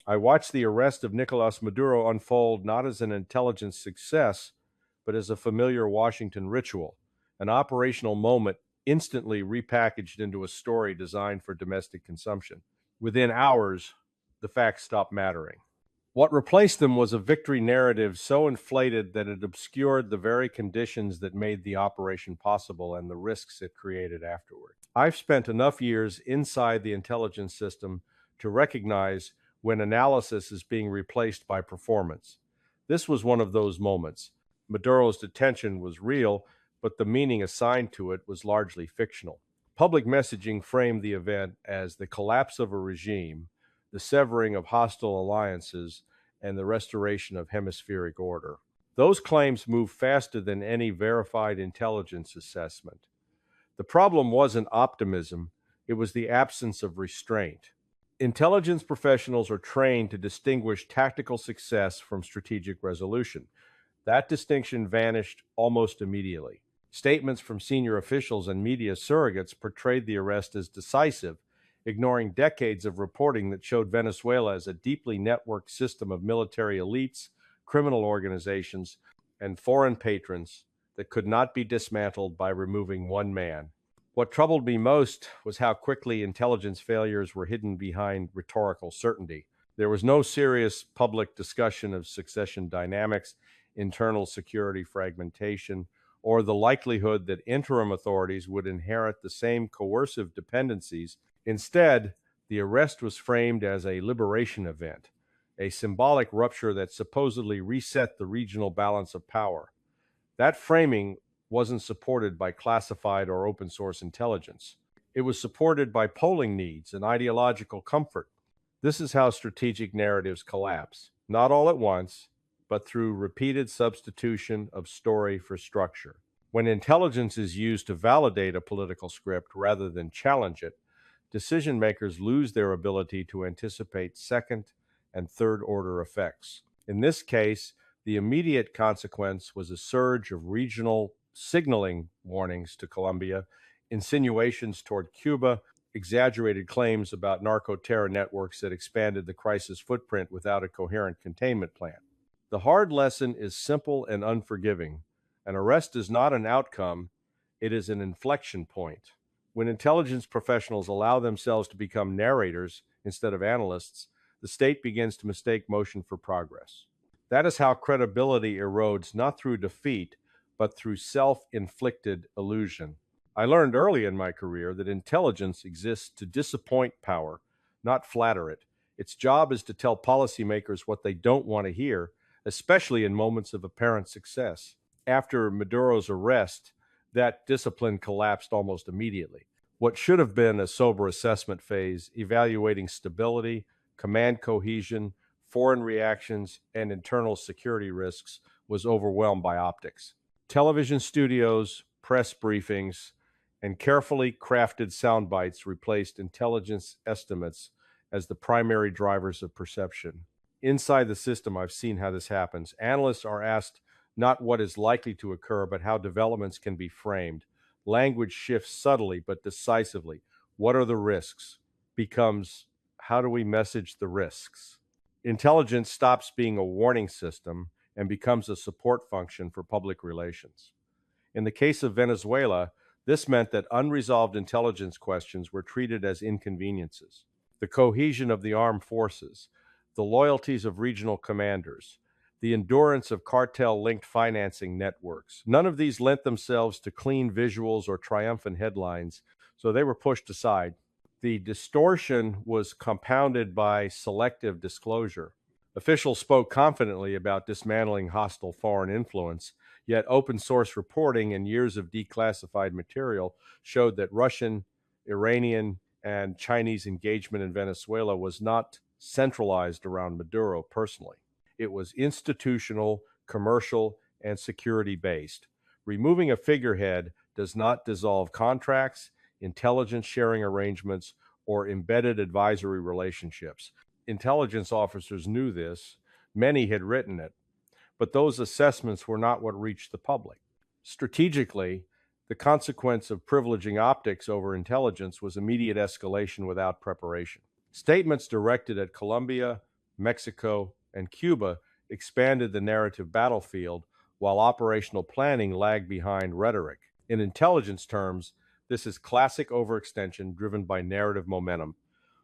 I watched the arrest of Nicolás Maduro unfold not as an intelligence success, but as a familiar Washington ritual, an operational moment instantly repackaged into a story designed for domestic consumption. Within hours, the facts stopped mattering. What replaced them was a victory narrative so inflated that it obscured the very conditions that made the operation possible and the risks it created afterward. I've spent enough years inside the intelligence system to recognize when analysis is being replaced by performance. This was one of those moments. Maduro's detention was real, but the meaning assigned to it was largely fictional. Public messaging framed the event as the collapse of a regime, the severing of hostile alliances, and the restoration of hemispheric order. Those claims moved faster than any verified intelligence assessment. The problem wasn't optimism, it was the absence of restraint. Intelligence professionals are trained to distinguish tactical success from strategic resolution. That distinction vanished almost immediately. Statements from senior officials and media surrogates portrayed the arrest as decisive, ignoring decades of reporting that showed Venezuela as a deeply networked system of military elites, criminal organizations, and foreign patrons that could not be dismantled by removing one man. What troubled me most was how quickly intelligence failures were hidden behind rhetorical certainty. There was no serious public discussion of succession dynamics, internal security fragmentation, or the likelihood that interim authorities would inherit the same coercive dependencies. Instead, the arrest was framed as a liberation event, a symbolic rupture that supposedly reset the regional balance of power. That framing wasn't supported by classified or open source intelligence. It was supported by polling needs and ideological comfort. This is how strategic narratives collapse, not all at once, but through repeated substitution of story for structure. When intelligence is used to validate a political script rather than challenge it, decision makers lose their ability to anticipate second and third order effects. In this case, the immediate consequence was a surge of regional signaling warnings to Colombia, insinuations toward Cuba, exaggerated claims about narco-terror networks that expanded the crisis footprint without a coherent containment plan. The hard lesson is simple and unforgiving. An arrest is not an outcome, it is an inflection point. When intelligence professionals allow themselves to become narrators instead of analysts, the state begins to mistake motion for progress. That is how credibility erodes not through defeat, but through self-inflicted illusion. I learned early in my career that intelligence exists to disappoint power, not flatter it. Its job is to tell policymakers what they don't want to hear, especially in moments of apparent success. After Maduro's arrest, that discipline collapsed almost immediately. What should have been a sober assessment phase, evaluating stability, command cohesion, foreign reactions, and internal security risks, was overwhelmed by optics. Television studios, press briefings, and carefully crafted sound bites replaced intelligence estimates as the primary drivers of perception. Inside the system, I've seen how this happens. Analysts are asked not what is likely to occur, but how developments can be framed. Language shifts subtly but decisively. What are the risks? Becomes, how do we message the risks? Intelligence stops being a warning system and becomes a support function for public relations. In the case of Venezuela, this meant that unresolved intelligence questions were treated as inconveniences. The cohesion of the armed forces, the loyalties of regional commanders, the endurance of cartel-linked financing networks. None of these lent themselves to clean visuals or triumphant headlines, so they were pushed aside. The distortion was compounded by selective disclosure. Officials spoke confidently about dismantling hostile foreign influence, yet open-source reporting and years of declassified material showed that Russian, Iranian, and Chinese engagement in Venezuela was not centralized around Maduro personally. It was institutional, commercial, and security-based. Removing a figurehead does not dissolve contracts, intelligence sharing arrangements, or embedded advisory relationships. Intelligence officers knew this. Many had written it. But those assessments were not what reached the public. Strategically, the consequence of privileging optics over intelligence was immediate escalation without preparation. Statements directed at Colombia, Mexico, and Cuba expanded the narrative battlefield, while operational planning lagged behind rhetoric. In intelligence terms, this is classic overextension driven by narrative momentum.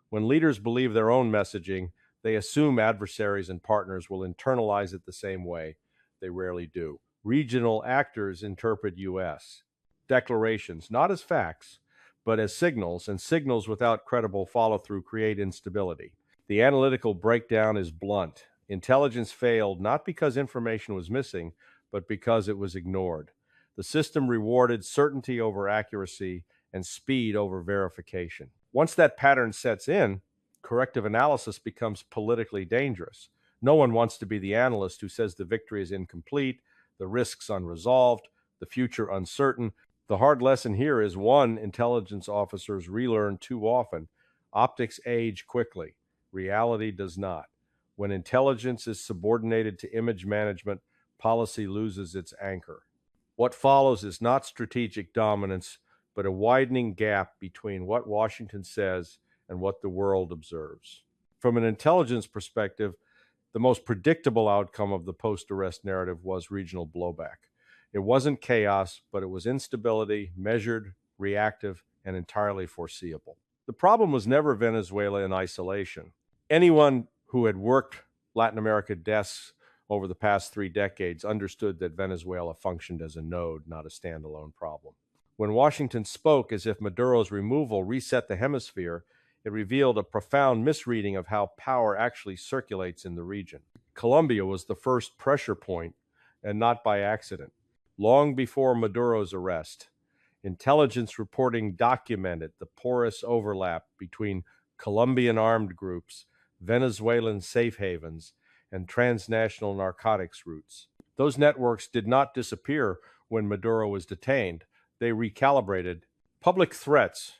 When leaders believe their own messaging, they assume adversaries and partners will internalize it the same way. They rarely do. Regional actors interpret U.S. declarations not as facts, but as signals, and signals without credible follow through create instability. The analytical breakdown is blunt. Intelligence failed not because information was missing, but because it was ignored. The system rewarded certainty over accuracy and speed over verification. Once that pattern sets in, corrective analysis becomes politically dangerous. No one wants to be the analyst who says the victory is incomplete, the risks unresolved, the future uncertain. The hard lesson here is one, intelligence officers relearn too often. Optics age quickly. Reality does not. When intelligence is subordinated to image management, policy loses its anchor. What follows is not strategic dominance, but a widening gap between what Washington says and what the world observes. From an intelligence perspective, the most predictable outcome of the post-arrest narrative was regional blowback. It wasn't chaos, but it was instability, measured, reactive, and entirely foreseeable. The problem was never Venezuela in isolation. Anyone who had worked Latin America desks over the past 3 decades understood that Venezuela functioned as a node, not a standalone problem. When Washington spoke as if Maduro's removal reset the hemisphere, it revealed a profound misreading of how power actually circulates in the region. Colombia was the first pressure point, and not by accident. Long before Maduro's arrest, intelligence reporting documented the porous overlap between Colombian armed groups, Venezuelan safe havens, and transnational narcotics routes. Those networks did not disappear when Maduro was detained. They recalibrated. Public threats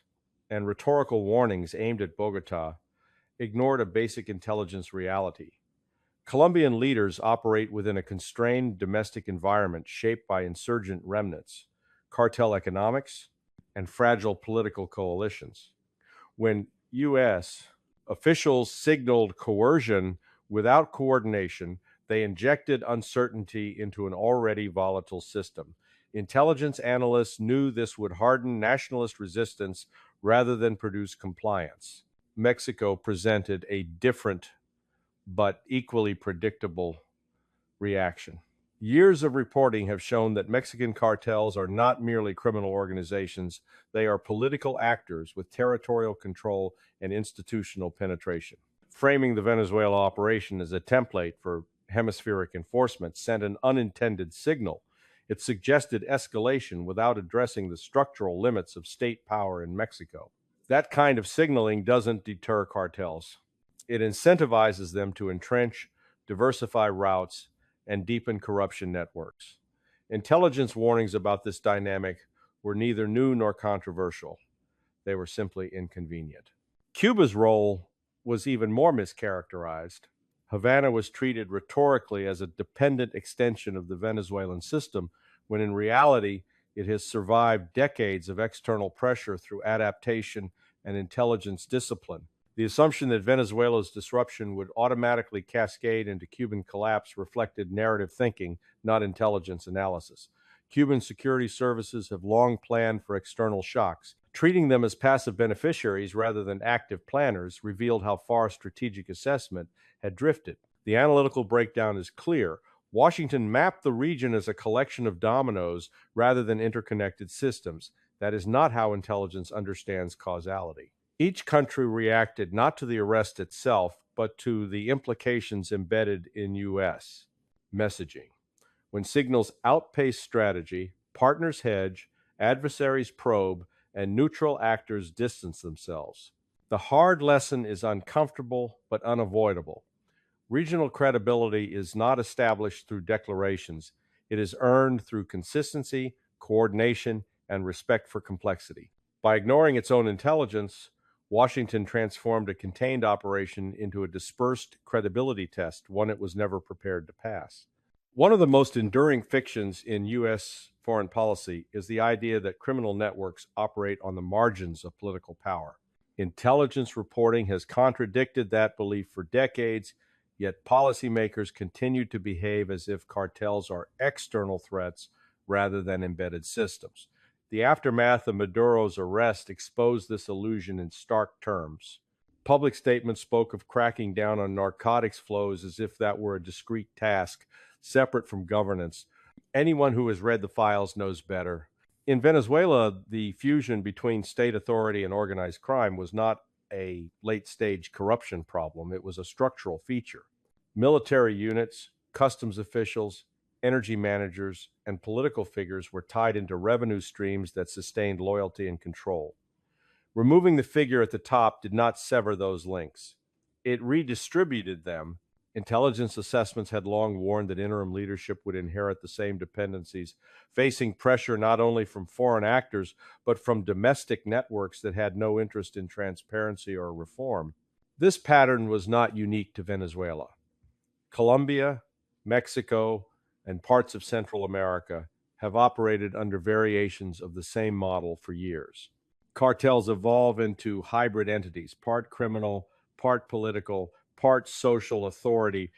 and rhetorical warnings aimed at Bogota ignored a basic intelligence reality. Colombian leaders operate within a constrained domestic environment shaped by insurgent remnants, cartel economics, and fragile political coalitions. When U.S. officials signaled coercion without coordination, they injected uncertainty into an already volatile system. Intelligence analysts knew this would harden nationalist resistance rather than produce compliance. Mexico presented a different but equally predictable reaction. Years of reporting have shown that Mexican cartels are not merely criminal organizations, they are political actors with territorial control and institutional penetration. Framing the Venezuela operation as a template for hemispheric enforcement sent an unintended signal. It suggested escalation without addressing the structural limits of state power in Mexico. That kind of signaling doesn't deter cartels. It incentivizes them to entrench, diversify routes, and deepen corruption networks. Intelligence warnings about this dynamic were neither new nor controversial. They were simply inconvenient. Cuba's role was even more mischaracterized. Havana was treated rhetorically as a dependent extension of the Venezuelan system, when in reality it has survived decades of external pressure through adaptation and intelligence discipline. The assumption that Venezuela's disruption would automatically cascade into Cuban collapse reflected narrative thinking, not intelligence analysis. Cuban security services have long planned for external shocks. Treating them as passive beneficiaries rather than active planners revealed how far strategic assessment had drifted. The analytical breakdown is clear. Washington mapped the region as a collection of dominoes rather than interconnected systems. That is not how intelligence understands causality. Each country reacted not to the arrest itself, but to the implications embedded in U.S. messaging. When signals outpace strategy, partners hedge, adversaries probe, and neutral actors distance themselves. The hard lesson is uncomfortable but unavoidable. Regional credibility is not established through declarations. It is earned through consistency, coordination, and respect for complexity. By ignoring its own intelligence, Washington transformed a contained operation into a dispersed credibility test, one it was never prepared to pass. One of the most enduring fictions in U.S. foreign policy is the idea that criminal networks operate on the margins of political power. Intelligence reporting has contradicted that belief for decades, Yet policymakers continue to behave as if cartels are external threats rather than embedded systems. The aftermath of Maduro's arrest exposed this illusion in stark terms. Public statements spoke of cracking down on narcotics flows as if that were a discrete task, separate from governance. Anyone who has read the files knows better. In Venezuela, the fusion between state authority and organized crime was not a late-stage corruption problem. It was a structural feature. Military units, customs officials, energy managers, and political figures were tied into revenue streams that sustained loyalty and control. Removing the figure at the top did not sever those links. It redistributed them. Intelligence assessments had long warned that interim leadership would inherit the same dependencies, facing pressure not only from foreign actors, but from domestic networks that had no interest in transparency or reform. This pattern was not unique to Venezuela. Colombia, Mexico, and parts of Central America have operated under variations of the same model for years. Cartels evolve into hybrid entities, part criminal, part political, part social authority.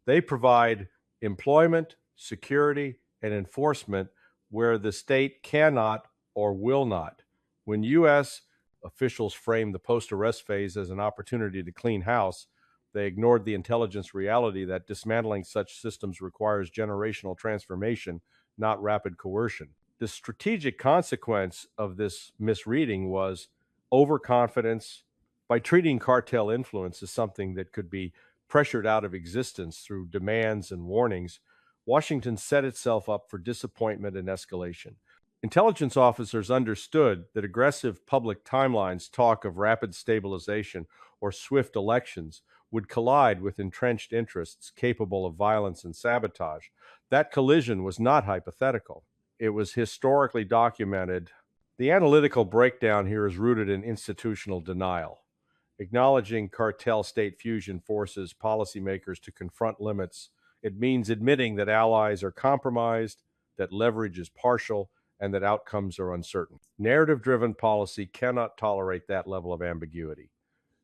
They provide employment, security, and enforcement where the state cannot or will not. When U.S. officials framed the post-arrest phase as an opportunity to clean house, they ignored the intelligence reality that dismantling such systems requires generational transformation, not rapid coercion. The strategic consequence of this misreading was overconfidence. By treating cartel influence as something that could be pressured out of existence through demands and warnings, Washington set itself up for disappointment and escalation. Intelligence officers understood that aggressive public timelines talk of rapid stabilization or swift elections would collide with entrenched interests capable of violence and sabotage. That collision was not hypothetical. It was historically documented. The analytical breakdown here is rooted in institutional denial. Acknowledging cartel state fusion forces policymakers to confront limits. It means admitting that allies are compromised, that leverage is partial, and that outcomes are uncertain. Narrative-driven policy cannot tolerate that level of ambiguity.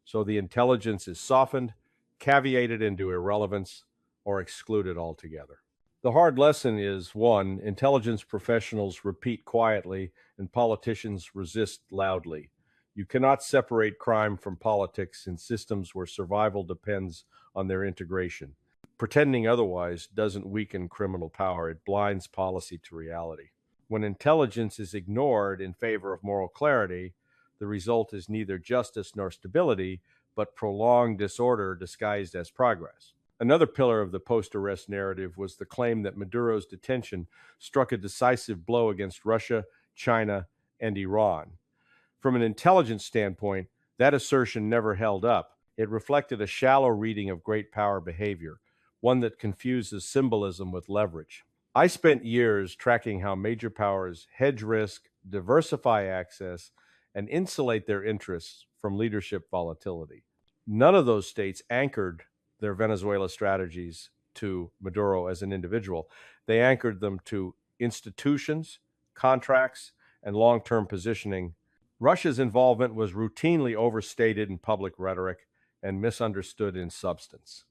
So the intelligence is softened, caveated into irrelevance, or excluded altogether. The hard lesson is, one, intelligence professionals repeat quietly and politicians resist loudly. You cannot separate crime from politics in systems where survival depends on their integration. Pretending otherwise doesn't weaken criminal power, it blinds policy to reality. When intelligence is ignored in favor of moral clarity, the result is neither justice nor stability, but prolonged disorder disguised as progress. Another pillar of the post-arrest narrative was the claim that Maduro's detention struck a decisive blow against Russia, China, and Iran. From an intelligence standpoint, that assertion never held up. It reflected a shallow reading of great power behavior, one that confuses symbolism with leverage. I spent years tracking how major powers hedge risk, diversify access, and insulate their interests from leadership volatility. None of those states anchored their Venezuela strategies to Maduro as an individual. They anchored them to institutions, contracts, and long-term positioning. Russia's involvement was routinely overstated in public rhetoric and misunderstood in substance.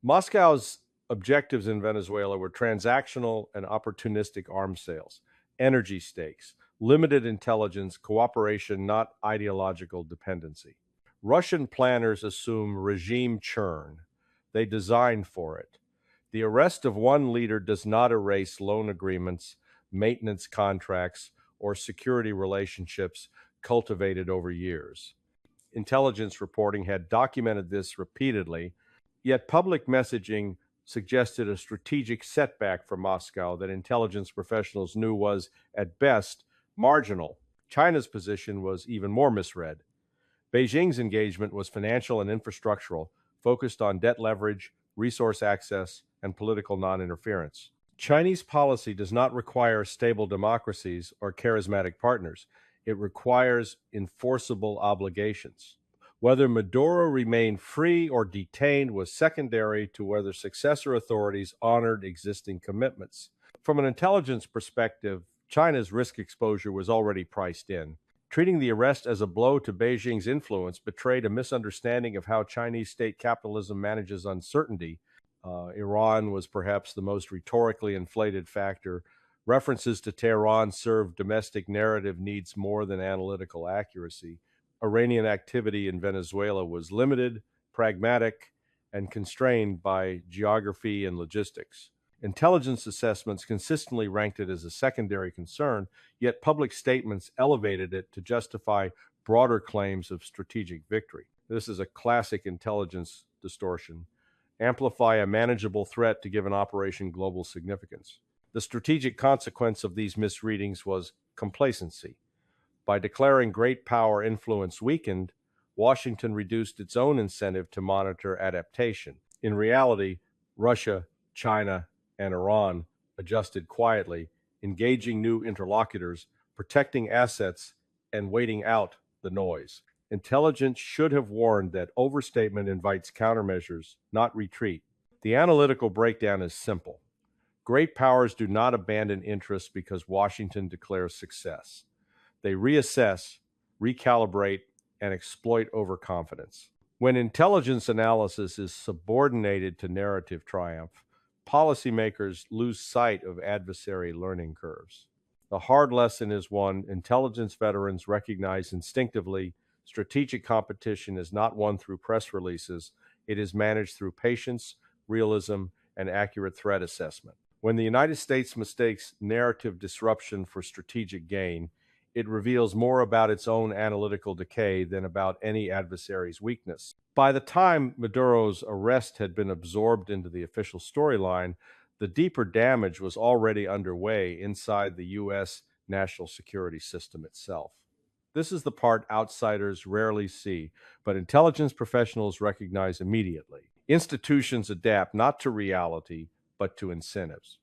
Moscow's objectives in Venezuela were transactional and opportunistic arms sales, energy stakes, limited intelligence, cooperation, not ideological dependency. Russian planners assume regime churn. They design for it. The arrest of one leader does not erase loan agreements, maintenance contracts, or security relationships cultivated over years. Intelligence reporting had documented this repeatedly, yet public messaging suggested a strategic setback for Moscow that intelligence professionals knew was, at best, marginal. China's position was even more misread. Beijing's engagement was financial and infrastructural, focused on debt leverage, resource access, and political non-interference. Chinese policy does not require stable democracies or charismatic partners. It requires enforceable obligations. Whether Maduro remained free or detained was secondary to whether successor authorities honored existing commitments. From an intelligence perspective, China's risk exposure was already priced in. Treating the arrest as a blow to Beijing's influence betrayed a misunderstanding of how Chinese state capitalism manages uncertainty Iran was perhaps the most rhetorically inflated factor. References to Tehran served domestic narrative needs more than analytical accuracy. Iranian activity in Venezuela was limited, pragmatic, and constrained by geography and logistics. Intelligence assessments consistently ranked it as a secondary concern, yet public statements elevated it to justify broader claims of strategic victory. This is a classic intelligence distortion. Amplify a manageable threat to give an operation global significance. The strategic consequence of these misreadings was complacency. By declaring great power influence weakened, Washington reduced its own incentive to monitor adaptation. In reality, Russia, China, and Iran adjusted quietly, engaging new interlocutors, protecting assets, and waiting out the noise. Intelligence should have warned that overstatement invites countermeasures, not retreat. The analytical breakdown is simple. Great powers do not abandon interests because Washington declares success. They reassess, recalibrate, and exploit overconfidence. When intelligence analysis is subordinated to narrative triumph, policymakers lose sight of adversary learning curves. The hard lesson is one intelligence veterans recognize instinctively: strategic competition is not won through press releases, it is managed through patience, realism, and accurate threat assessment. When the United States mistakes narrative disruption for strategic gain, it reveals more about its own analytical decay than about any adversary's weakness. By the time Maduro's arrest had been absorbed into the official storyline, the deeper damage was already underway inside the U.S. national security system itself. This is the part outsiders rarely see, but intelligence professionals recognize immediately. Institutions adapt not to reality, but to incentives.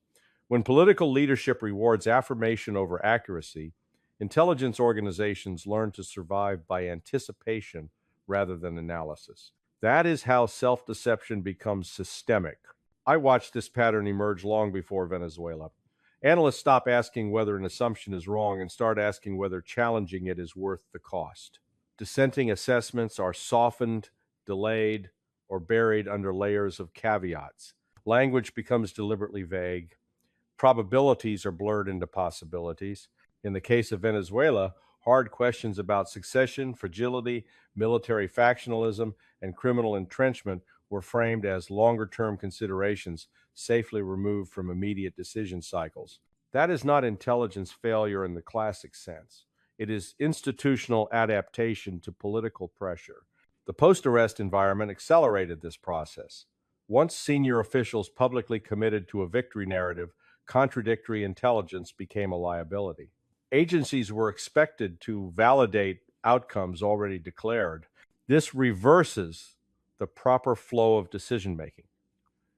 When political leadership rewards affirmation over accuracy, intelligence organizations learn to survive by anticipation rather than analysis. That is how self-deception becomes systemic. I watched this pattern emerge long before Venezuela. Analysts stop asking whether an assumption is wrong and start asking whether challenging it is worth the cost. Dissenting assessments are softened, delayed, or buried under layers of caveats. Language becomes deliberately vague. Probabilities are blurred into possibilities. In the case of Venezuela, hard questions about succession, fragility, military factionalism, and criminal entrenchment were framed as longer-term considerations safely removed from immediate decision cycles. That is not intelligence failure in the classic sense. It is institutional adaptation to political pressure. The post-arrest environment accelerated this process. Once senior officials publicly committed to a victory narrative, contradictory intelligence became a liability. Agencies were expected to validate outcomes already declared. This reverses the proper flow of decision-making.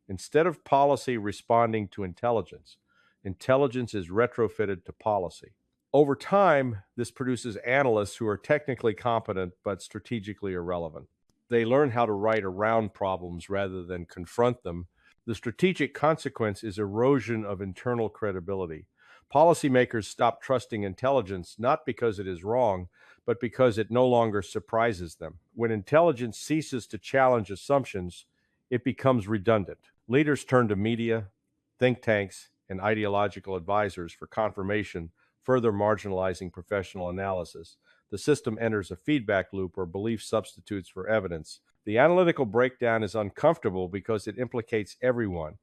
Instead of policy responding to intelligence, intelligence is retrofitted to policy. Over time, this produces analysts who are technically competent but strategically irrelevant. They learn how to write around problems rather than confront them. The strategic consequence is erosion of internal credibility. Policymakers stop trusting intelligence not because it is wrong, but because it no longer surprises them. When intelligence ceases to challenge assumptions, it becomes redundant. Leaders turn to media, think tanks, and ideological advisors for confirmation, further marginalizing professional analysis. The system enters a feedback loop where belief substitutes for evidence. The analytical breakdown is uncomfortable because it implicates everyone.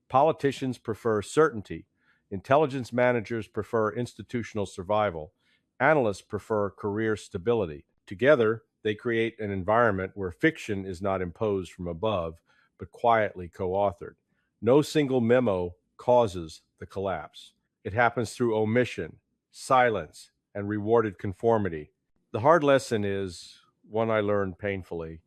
Politicians prefer certainty. Intelligence managers prefer institutional survival. Analysts prefer career stability. Together, they create an environment where fiction is not imposed from above, but quietly co-authored. No single memo causes the collapse. It happens through omission, silence, and rewarded conformity. The hard lesson is one I learned painfully.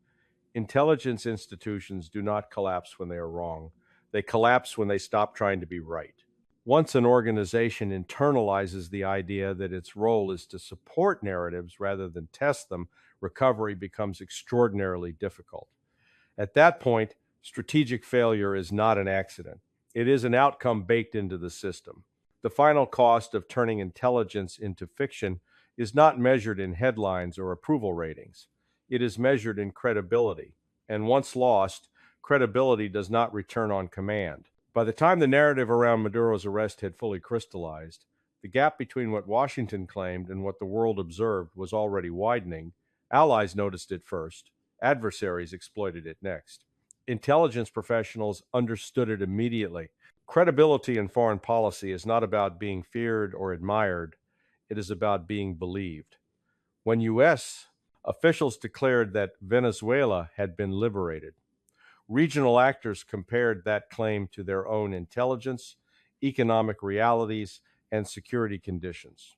Intelligence institutions do not collapse when they are wrong. They collapse when they stop trying to be right. Once an organization internalizes the idea that its role is to support narratives rather than test them, recovery becomes extraordinarily difficult. At that point, strategic failure is not an accident. It is an outcome baked into the system. The final cost of turning intelligence into fiction is not measured in headlines or approval ratings. It is measured in credibility. And once lost, credibility does not return on command. By the time the narrative around Maduro's arrest had fully crystallized, the gap between what Washington claimed and what the world observed was already widening. Allies noticed it first. Adversaries exploited it next. Intelligence professionals understood it immediately. Credibility in foreign policy is not about being feared or admired. It is about being believed. When U.S. officials declared that Venezuela had been liberated, regional actors compared that claim to their own intelligence, economic realities, and security conditions.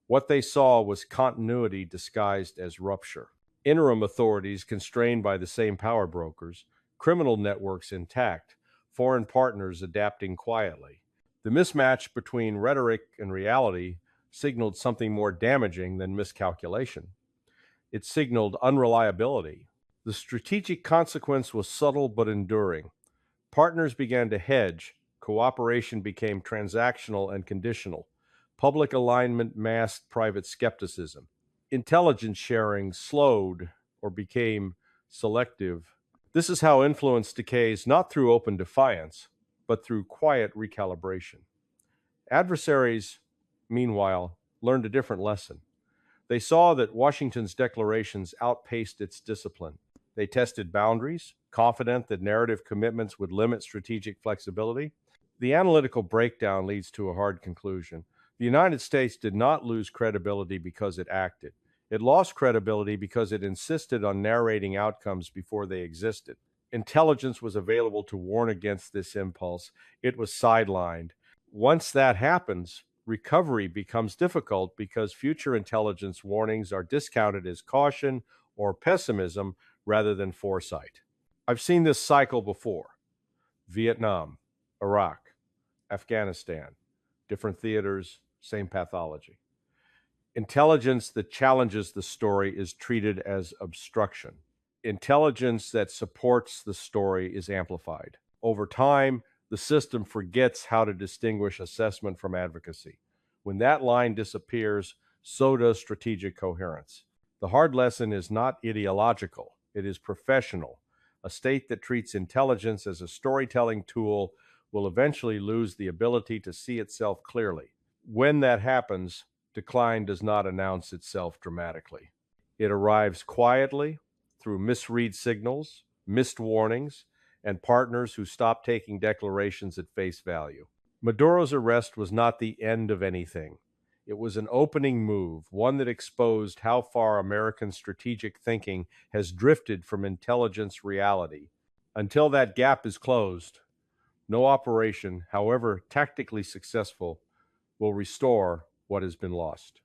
What they saw was continuity disguised as rupture. Interim authorities constrained by the same power brokers, criminal networks intact, foreign partners adapting quietly. The mismatch between rhetoric and reality signaled something more damaging than miscalculation. It signaled unreliability. The strategic consequence was subtle but enduring. Partners began to hedge, cooperation became transactional and conditional. Public alignment masked private skepticism. Intelligence sharing slowed or became selective. This is how influence decays not through open defiance, but through quiet recalibration. Adversaries, meanwhile, learned a different lesson. They saw that Washington's declarations outpaced its discipline. They tested boundaries, confident that narrative commitments would limit strategic flexibility. The analytical breakdown leads to a hard conclusion. The United States did not lose credibility because it acted. It lost credibility because it insisted on narrating outcomes before they existed. Intelligence was available to warn against this impulse. It was sidelined. Once that happens, recovery becomes difficult because future intelligence warnings are discounted as caution or pessimism rather than foresight. I've seen this cycle before. Vietnam, Iraq, Afghanistan, different theaters, same pathology. Intelligence that challenges the story is treated as obstruction. Intelligence that supports the story is amplified. Over time, the system forgets how to distinguish assessment from advocacy. When that line disappears, so does strategic coherence. The hard lesson is not ideological, it is professional. A state that treats intelligence as a storytelling tool will eventually lose the ability to see itself clearly. When that happens, decline does not announce itself dramatically. It arrives quietly through misread signals, missed warnings, and partners who stop taking declarations at face value. Maduro's arrest was not the end of anything. It was an opening move, one that exposed how far American strategic thinking has drifted from intelligence reality. Until that gap is closed, no operation, however tactically successful, will restore what has been lost.